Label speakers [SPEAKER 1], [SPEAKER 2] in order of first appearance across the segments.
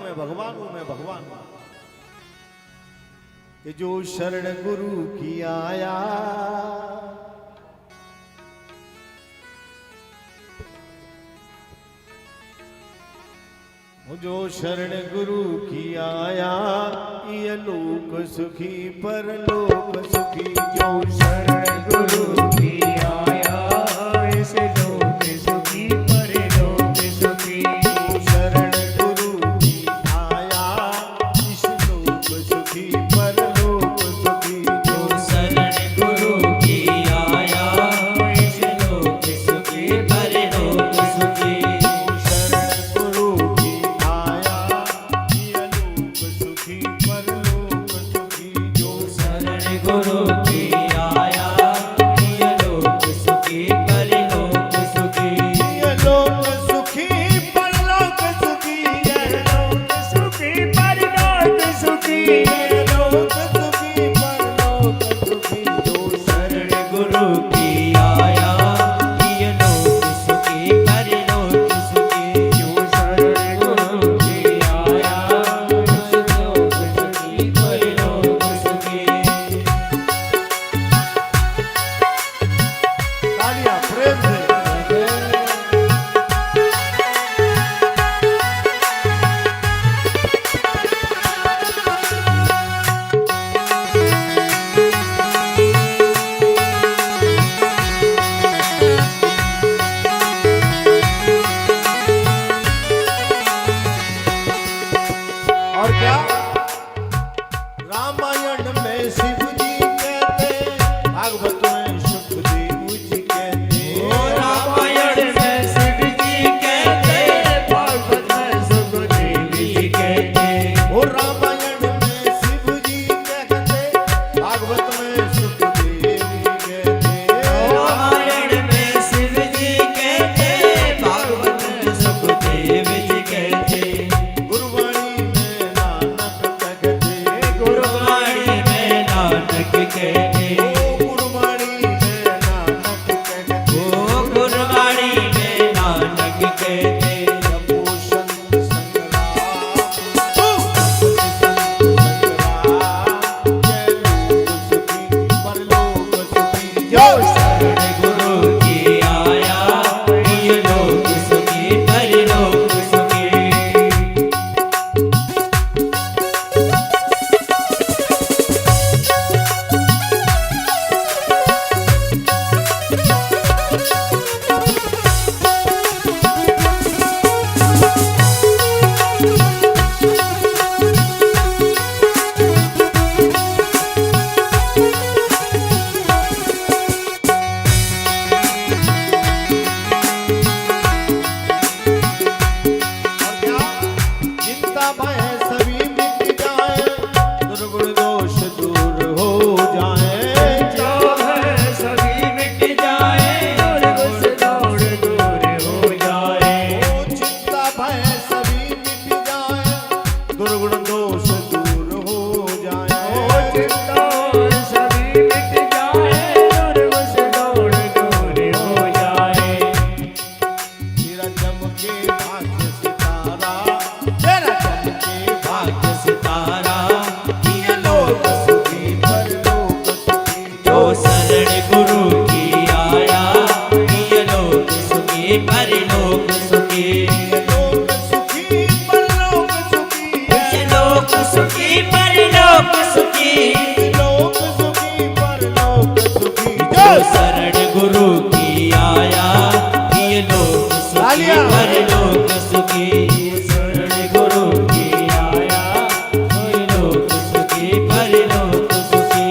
[SPEAKER 1] मैं भगवान हूं, मैं भगवान हूं। कि जो शरण गुरु की आया, जो शरण गुरु की आया, ये लोक सुखी परलोक सुखी। जो शरण गुरु की आया, इस लोक सुखी परलोक सुखी। जो शरण गुरु की आया, इस लोक सुखी परलोक सुखी। जो शरण गुरु की आया, इस लोक सुखी परलोक सुखी।
[SPEAKER 2] गुरु की आया, ये लोक सुखी परलोक सुखी।
[SPEAKER 1] ये लोक सुखी परलोक सुखी। ये लोक सुखी परलोक सुखी। ये लोक सुखी परलोक सुखी। जो
[SPEAKER 2] शरण गुरु की आया, ये लोक सुखी परलोक सुखी।
[SPEAKER 1] जो शरण गुरु की आया, इस लोक सुखी परलोक सुखी। तालियां प्रेम से। और क्या रामायण में शिव जी कहते, भागवत में सुखदेव जी कहते।
[SPEAKER 2] ओ रामायण में शिव जी कहते, भागवत में सुखदेव जी कहते।
[SPEAKER 1] ओ रामायण में शिव जी कहते, भागवत में सुखदेव जी कहते।
[SPEAKER 2] रामायण में शिव जी कहते, भागवत में सुखदेव जी कहते।
[SPEAKER 1] गुरुवाणी में नानक कहते।
[SPEAKER 2] गुरुवाणी में नानक कहते।
[SPEAKER 1] ओ गुरुवाणी में नानक कहते।
[SPEAKER 2] ओ गुरुवाणी में नानक कहते।
[SPEAKER 1] जपो संत संग्राम, संत संग्राम, जय लोक सुखी परलोक सुखी।
[SPEAKER 2] जो शरण गुरु की आया, ये लोक सुखी परलोक सुखी।
[SPEAKER 1] और क्या चिंता भय सभी मिट जाए, दुर्गुण दोष दूर हो जाए।
[SPEAKER 2] जो है सभी मिट जाए, दुर्गुण दोष दूर हो जाए।
[SPEAKER 1] ओ चिंता भय सभी मिट जाए, दुर्गुण दोष दूर हो जाए।
[SPEAKER 2] ओ चिंता सभी मिट जाए, दुर्गुण दोष दूर हो जाए।
[SPEAKER 1] तेरा चमके भाग्य सितारा, तेरा चमके
[SPEAKER 2] भाग्य सितारा,
[SPEAKER 1] ये लोक सुखी परलोक सुखी।
[SPEAKER 2] जो शरण गुरु की आया, ये लोक सुखी परलोक सुखी।
[SPEAKER 1] ये लोक सुखी परलोक सुखी।
[SPEAKER 2] ये लोक सुखी परलोक सुखी।
[SPEAKER 1] ये लोक सुखी परलोक सुखी।
[SPEAKER 2] जो शरण गुरु की आया, ये लोक सुखी
[SPEAKER 1] तालियां।
[SPEAKER 2] परलोक सुखी। शरण गुरु की आया, ये लोक सुखी परलोक सुखी।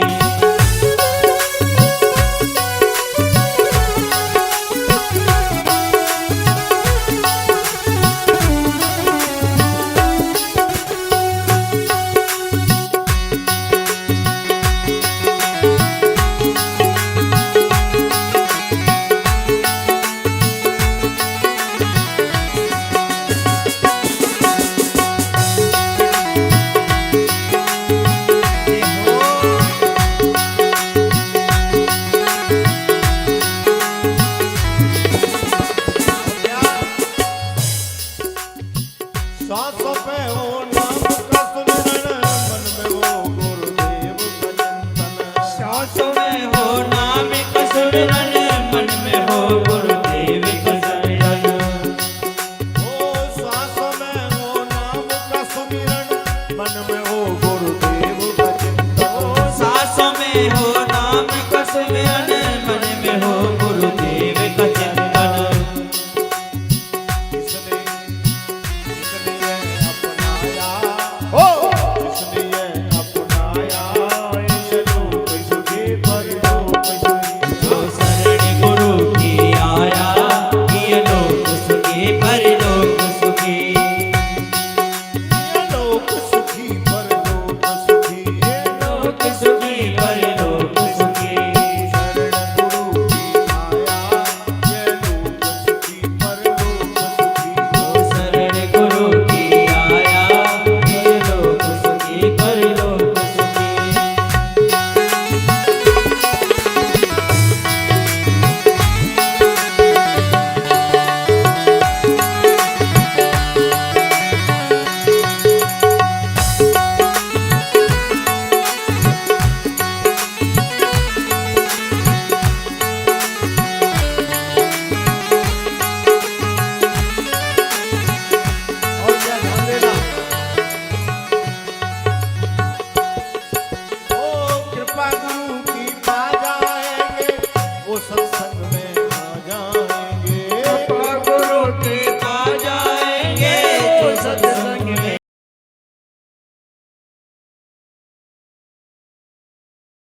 [SPEAKER 1] में हो नाम का सुमिरन, मन में हो गुरुदेव का चिंतन।
[SPEAKER 2] सांसों में हो नाम का सुमिरन, मन में हो गुरुदेव का चिंतन।
[SPEAKER 1] ओ सांसों में हो नाम का सुमिरन, मन में हो गुरुदेव का चिंतन।
[SPEAKER 2] सांसों में हो नाम का सुमिरन, मन में हो गुरुदेव का चिंतन।
[SPEAKER 1] इसने अपनाया, ओ इसने अपनाया, ये लोक सुखी परलोक सुखी।
[SPEAKER 2] जो शरण गुरु की आया, ये लोक सुखी परलोक सुखी।
[SPEAKER 1] ये लोक सुखी परलोक सुखी, ये
[SPEAKER 2] लोक सुखी परलोक सुखी।
[SPEAKER 1] शरण गुरु की आया, ये लोक सुखी परलोक सुखी।
[SPEAKER 2] जो शरण गुरु की आया, ये लोक सुखी परलोक सुखी।
[SPEAKER 1] और क्या ध्यान देना, ओ कृपा गुरु की पा जाएंगे, वो सत्संग